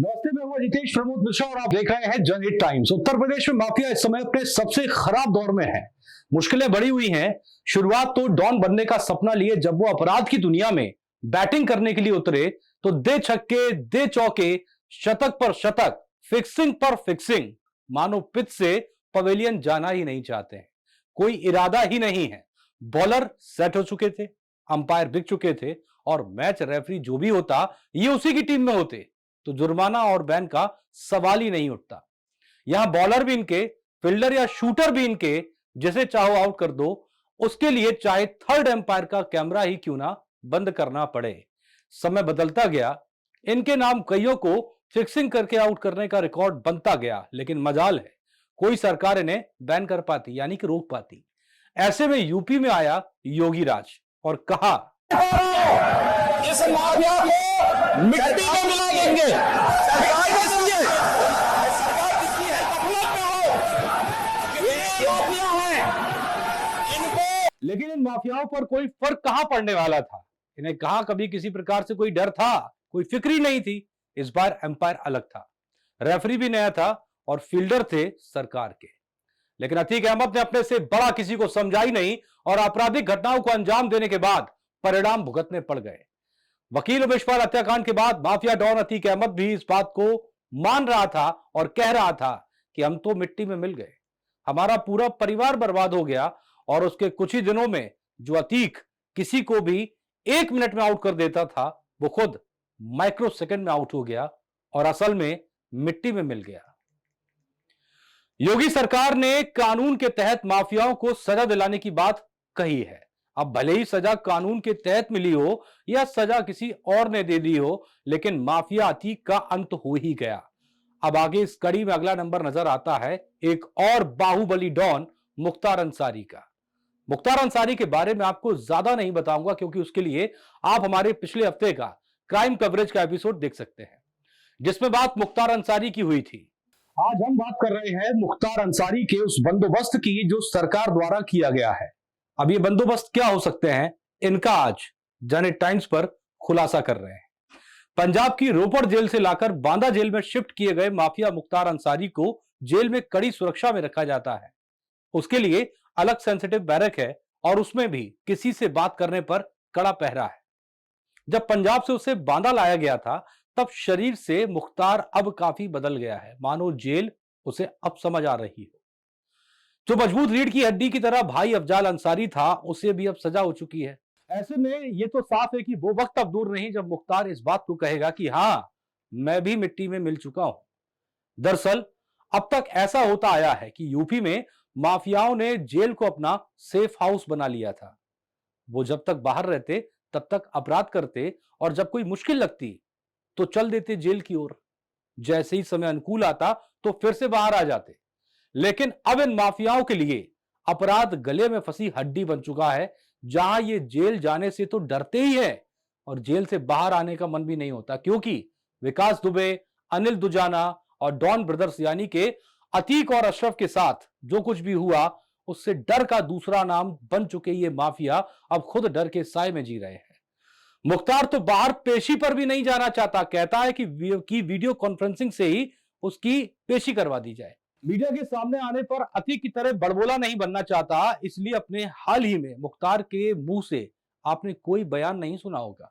नमस्ते, मैं हूं रितेश प्रमोद मिश्रा और आप देख रहे हैं जनहित टाइम्स। उत्तर प्रदेश में माफिया इस समय अपने सबसे खराब दौर में है। मुश्किलें बढ़ी हुई हैं। शुरुआत तो डॉन बनने का सपना लिए जब वो अपराध की दुनिया में बैटिंग करने के लिए उतरे तो दे छक्के दे चौके, शतक पर शतक, फिक्सिंग पर फिक्सिंग, मानो पिच से पवेलियन जाना ही नहीं चाहते हैं। कोई इरादा ही नहीं है। बॉलर सेट हो चुके थे, अंपायर बिक चुके थे और मैच रेफरी जो भी होता ये उसी की टीम में होते तो जुर्माना और बैन का सवाल ही नहीं उठता। यहां बॉलर भी इनके, फील्डर या शूटर भी इनके, जिसे चाहो आउट कर दो, उसके लिए चाहे थर्ड एम्पायर का कैमरा ही क्यों ना बंद करना पड़े। समय बदलता गया, इनके नाम कईयों को फिक्सिंग करके आउट करने का रिकॉर्ड बनता गया, लेकिन मजाल है कोई सरकार इन्हें बैन कर पाती, यानी कि रोक पाती। ऐसे में यूपी में आया योगी राज और कहा, इस माफिया को मिट्टी में मिला देंगे। सरकार नहीं समझे, सरकार किसकी है? गफलत में हो। ये माफिया है, इनको। लेकिन इन माफियाओं पर कोई फर्क कहां पड़ने वाला था। इन्हें कहां कभी किसी प्रकार से कोई डर था, कोई फिक्र ही नहीं थी। इस बार एम्पायर अलग था, रेफरी भी नया था और फील्डर थे सरकार के। लेकिन अतीक अहमद ने अपने से बड़ा किसी को समझा ही नहीं और आपराधिक घटनाओं को अंजाम देने के बाद परिणाम भुगतने पड़ गए। वकील उमेशपाल हत्याकांड के बाद माफिया डॉन अतीक अहमद भी इस बात को मान रहा था और कह रहा था कि हम तो मिट्टी में मिल गए, हमारा पूरा परिवार बर्बाद हो गया। और उसके कुछ ही दिनों में जो अतीक किसी को भी 1 मिनट में आउट कर देता था, वो खुद माइक्रो सेकंड में आउट हो गया और असल में मिट्टी में मिल गया। योगी सरकार ने कानून के तहत माफियाओं को सजा दिलाने की बात कही है। अब भले ही सजा कानून के तहत मिली हो या सजा किसी और ने दे दी हो, लेकिन माफिया अतीक का अंत हो ही गया। अब आगे इस कड़ी में अगला नंबर नजर आता है एक और बाहुबली डॉन मुख्तार अंसारी का। मुख्तार अंसारी के बारे में आपको ज्यादा नहीं बताऊंगा, क्योंकि उसके लिए आप हमारे पिछले हफ्ते का क्राइम कवरेज का एपिसोड देख सकते हैं, जिसमें बात मुख्तार अंसारी की हुई थी। आज हम बात कर रहे हैं मुख्तार अंसारी के उस बंदोबस्त की जो सरकार द्वारा किया गया है। अब ये बंदोबस्त क्या हो सकते हैं, इनका आज जनहित टाइम्स पर खुलासा कर रहे हैं। पंजाब की रोपड़ जेल से लाकर बांदा जेल में शिफ्ट किए गए माफिया मुख्तार अंसारी को जेल में कड़ी सुरक्षा में रखा जाता है। उसके लिए अलग सेंसिटिव बैरक है और उसमें भी किसी से बात करने पर कड़ा पहरा है। जब पंजाब से उसे बांदा लाया गया था, तब शरीर से मुख्तार अब काफी बदल गया है, मानो जेल उसे अब समझ आ रही हो। जो मजबूत रीढ़ की हड्डी की तरह भाई अफजाल अंसारी था, उसे भी अब सजा हो चुकी है। ऐसे में यह तो साफ है कि वो वक्त अब दूर नहीं जब मुख्तार इस बात को कहेगा कि हां, मैं भी मिट्टी में मिल चुका हूं। दरअसल अब तक ऐसा होता आया है कि यूपी में माफियाओं ने जेल को अपना सेफ हाउस बना लिया था। वो जब तक बाहर रहते तब तक अपराध करते और जब कोई मुश्किल लगती तो चल देते जेल की ओर। जैसे ही समय अनुकूल आता तो फिर से बाहर आ जाते। लेकिन अब इन माफियाओं के लिए अपराध गले में फंसी हड्डी बन चुका है, जहां ये जेल जाने से तो डरते ही है और जेल से बाहर आने का मन भी नहीं होता, क्योंकि विकास दुबे, अनिल दुजाना और डॉन ब्रदर्स यानी के अतीक और अशरफ के साथ जो कुछ भी हुआ, उससे डर का दूसरा नाम बन चुके ये माफिया अब खुद डर के साए में जी रहे हैं। मुख्तार तो बाहर पेशी पर भी नहीं जाना चाहता, कहता है कि वीडियो कॉन्फ्रेंसिंग से ही उसकी पेशी करवा दी जाए। मीडिया के सामने आने पर अतीक की तरह बड़बोला नहीं बनना चाहता, इसलिए अपने हाल ही में मुख्तार के मुंह से आपने कोई बयान नहीं सुना होगा।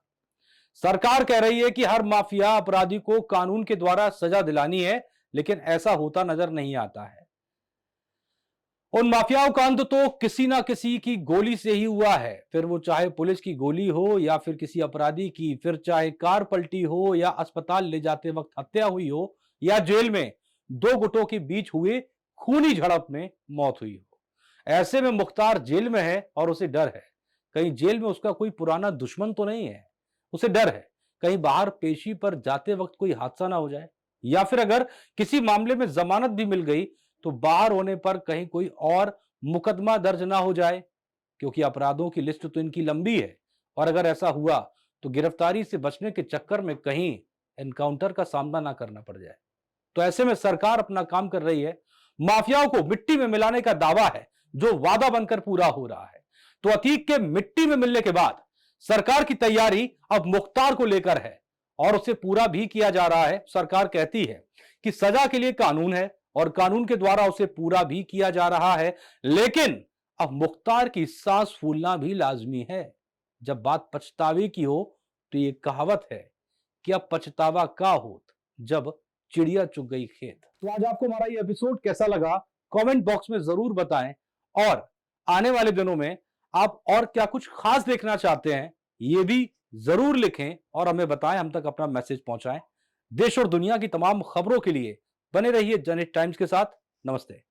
सरकार कह रही है कि हर माफिया अपराधी को कानून के द्वारा सजा दिलानी है, लेकिन ऐसा होता नजर नहीं आता है। उन माफियाओं का अंत तो किसी ना किसी की गोली से ही हुआ है, फिर वो चाहे पुलिस की गोली हो या फिर किसी अपराधी की, फिर चाहे कार पलटी हो या अस्पताल ले जाते वक्त हत्या हुई हो या जेल में दो गुटों के बीच हुए खूनी झड़प में मौत हुई हो। ऐसे में मुख्तार जेल में है और उसे डर है, कहीं जेल में उसका कोई पुराना दुश्मन तो नहीं है। उसे डर है कहीं बाहर पेशी पर जाते वक्त कोई हादसा ना हो जाए, या फिर अगर किसी मामले में जमानत भी मिल गई तो बाहर होने पर कहीं कोई और मुकदमा दर्ज ना हो जाए, क्योंकि अपराधों की लिस्ट तो इनकी लंबी है और अगर ऐसा हुआ तो गिरफ्तारी से बचने के चक्कर में कहीं एनकाउंटर का सामना ना करना पड़ जाए। तो ऐसे में सरकार अपना काम कर रही है। माफियाओं को मिट्टी में मिलाने का दावा है जो वादा बनकर पूरा हो रहा है। तो अतीक के मिट्टी में मिलने के बाद सरकार की तैयारी अब मुख्तार को लेकर है और उसे पूरा भी किया जा रहा है। सरकार कहती है कि सजा के लिए कानून है और कानून के द्वारा उसे पूरा भी किया जा रहा है, लेकिन अब मुख्तार की सांस फूलना भी लाजमी है। जब बात पछतावे की हो तो ये कहावत है कि अब पछतावा का होत जब चिड़िया चुग गई खेत। तो आज आपको हमारा ये एपिसोड कैसा लगा, कमेंट बॉक्स में जरूर बताएं, और आने वाले दिनों में आप और क्या कुछ खास देखना चाहते हैं ये भी जरूर लिखें और हमें बताएं, हम तक अपना मैसेज पहुंचाएं। देश और दुनिया की तमाम खबरों के लिए बने रहिए जनहित टाइम्स के साथ। नमस्ते।